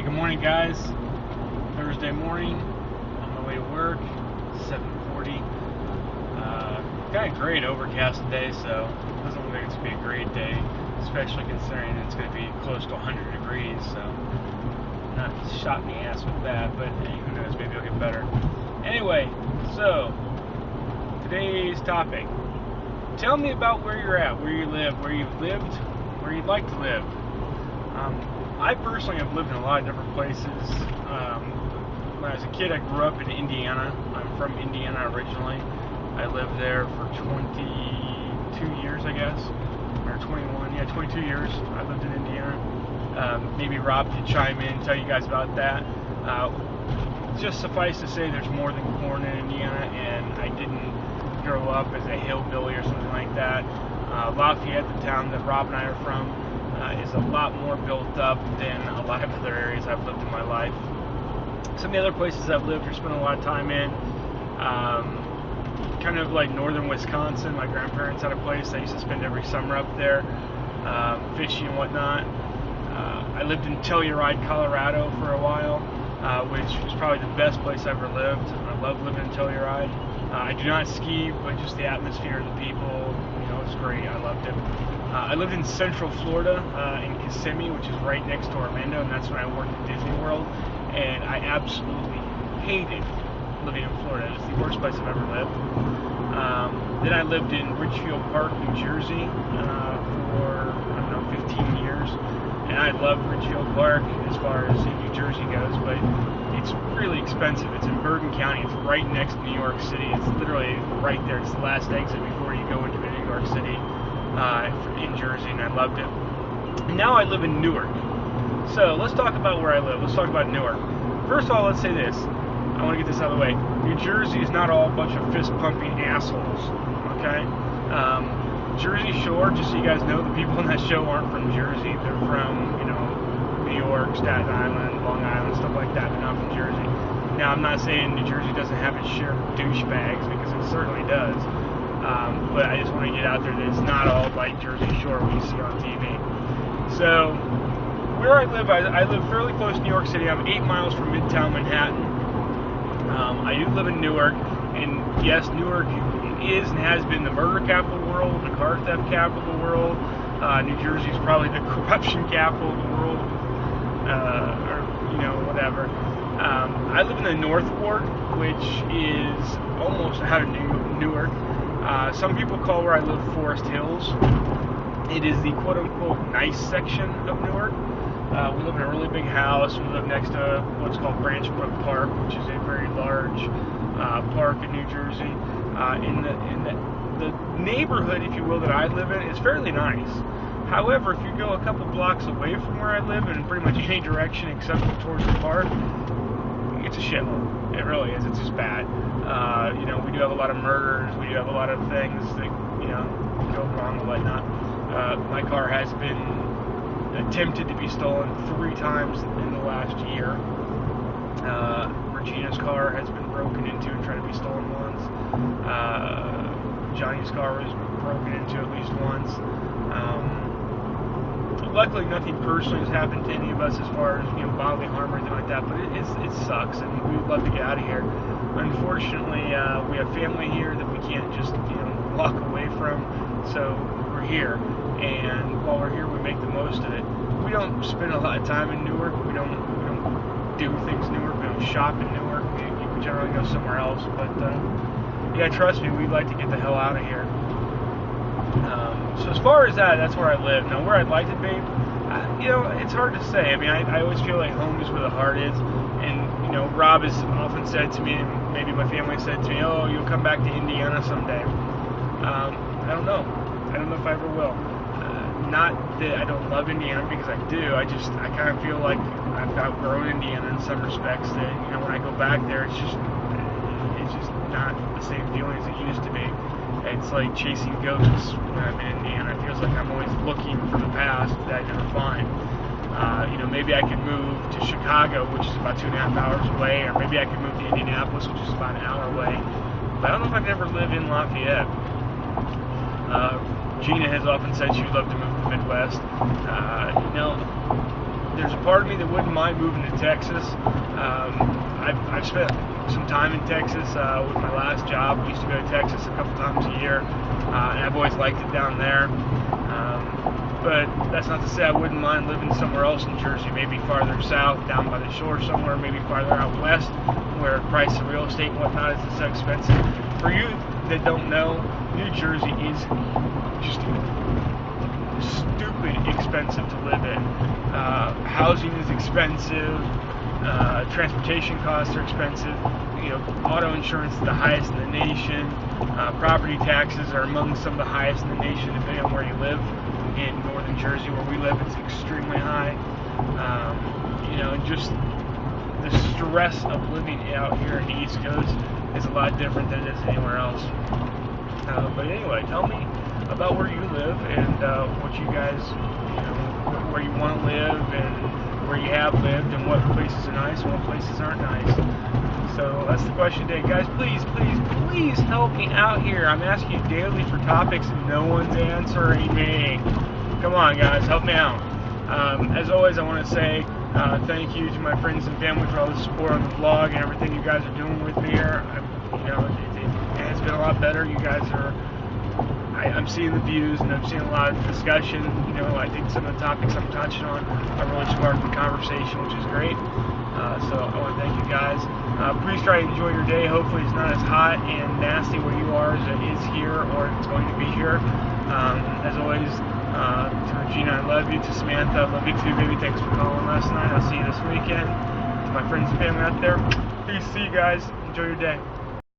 Good morning, guys. Thursday morning, on my way to work, 7:40. Got a great overcast today, so it doesn't look like it's going to be a great day, especially considering it's going to be close to 100 degrees, so not shot in the ass with that, but hey, who knows, maybe it'll get better. Anyway, so, today's topic. Tell me about where you're at, where you live, where you've lived, where you'd like to live. I personally have lived in a lot of different places. When I was a kid, I grew up in Indiana. I'm from Indiana originally. I lived there for 22 years, I guess, or 21. Yeah, 22 years. I lived in Indiana. Maybe Rob could chime in and tell you guys about that. Just suffice to say, there's more than corn in Indiana, and I didn't grow up as a hillbilly or something like that. Lafayette, the town that Rob and I are from, is a lot more built up than a lot of other areas I've lived in my life. Some of the other places I've lived or spent a lot of time in, kind of like northern Wisconsin. My grandparents had a place. I used to spend every summer up there, fishing and whatnot. I lived in Telluride, Colorado for a while, which was probably the best place I ever lived. I love living in Telluride. I do not ski, but just the atmosphere, the people, it's great. I loved it. I lived in Central Florida, in Kissimmee, which is right next to Orlando, and that's when I worked at Disney World, and I absolutely hated living in Florida. It's the worst place I've ever lived. Then I lived in Ridgefield Park, New Jersey, for, 15 years, and I love Ridgefield Park as far as New Jersey goes, but it's really expensive. It's in Bergen County. It's right next to New York City. It's literally right there. It's the last exit before you go into New York City. In Jersey, and I loved it. And now I live in Newark. So let's talk about where I live. Let's talk about Newark. First of all, let's say this. I want to get this out of the way. New Jersey is not all a bunch of fist-pumping assholes. Okay? Jersey Shore, just so you guys know, the people on that show aren't from Jersey. They're from, New York, Staten Island, Long Island, stuff like that. They're not from Jersey. Now, I'm not saying New Jersey doesn't have its share of douchebags, because it certainly does. But I just want to get out there that it's not all like Jersey Shore we see on TV. So, where I live fairly close to New York City. I'm 8 miles from Midtown Manhattan. I do live in Newark, and yes, Newark is and has been the murder capital of the world, the car theft capital of the world. New Jersey is probably the corruption capital of the world, or whatever. I live in the North Ward, which is almost out of Newark. Some people call where I live Forest Hills. It is the quote-unquote nice section of Newark. We live in a really big house. We live next to what's called Branch Brook Park, which is a very large park in New Jersey. In the neighborhood, if you will, that I live in is fairly nice. However, if you go a couple blocks away from where I live in pretty much any direction except towards the park, it's a shithole. It really is. It's just bad. We do have a lot of murders. We do have a lot of things that, go wrong and whatnot. My car has been attempted to be stolen 3 times in the last year. Regina's car has been broken into and tried to be stolen once. Johnny's car was broken into at least once. Luckily, nothing personally has happened to any of us as far as bodily harm or anything like that. But it sucks, and we'd love to get out of here. Unfortunately, we have family here that we can't just walk away from. So we're here, and while we're here, we make the most of it. We don't spend a lot of time in Newark. We don't do things in Newark. We don't shop in Newark. We generally go somewhere else. But yeah, trust me, we'd like to get the hell out of here. So as far as that's where I live. Now, where I'd like to be, it's hard to say. I mean, I always feel like home is where the heart is. And, Rob has often said to me, and maybe my family said to me, oh, you'll come back to Indiana someday. I don't know. I don't know if I ever will. Not that I don't love Indiana, because I do. I kind of feel like I've outgrown Indiana in some respects. That, when I go back there, it's just not the same feeling as it used to be. It's like chasing ghosts when I'm in Indiana. It feels like I'm always looking for the past that I never find. Maybe I could move to Chicago, which is about 2.5 hours away, or maybe I could move to Indianapolis, which is about an hour away. But I don't know if I could ever live in Lafayette. Gina has often said she would love to move to the Midwest. there's a part of me that wouldn't mind moving to Texas. I've spent some time in Texas with my last job. We used to go to Texas a couple times a year, and I've always liked it down there. But that's not to say I wouldn't mind living somewhere else in Jersey, maybe farther south, down by the shore somewhere, maybe farther out west, where the price of real estate and whatnot isn't so expensive. For you that don't know, New Jersey is just stupid expensive to live in. Housing is expensive. Transportation costs are expensive. Auto insurance is the highest in the nation. Property taxes are among some of the highest in the nation, depending on where you live. In northern Jersey, where we live, it's extremely high. And just the stress of living out here in the East Coast is a lot different than it is anywhere else. But anyway, tell me about where you live and what you guys, where you want to live and where you have lived and what places are nice and what places aren't nice. So that's the question today. Guys, please help me out here. I'm asking you daily for topics and no one's answering me. Come on, guys, help me out. As always, I want to say thank you to my friends and family for all the support on the vlog and everything you guys are doing with me here. It has been a lot better. You guys are, I'm seeing the views and I'm seeing a lot of discussion. I think some of the topics I'm touching on are really sparking conversation, which is great. So I want to thank you guys. Please try to enjoy your day. Hopefully it's not as hot and nasty where you are as it is here or it's going to be here. As always, to Regina, I love you. To Samantha, I love you too, baby. Thanks for calling last night. I'll see you this weekend. To my friends and family out there, peace. See you guys. Enjoy your day.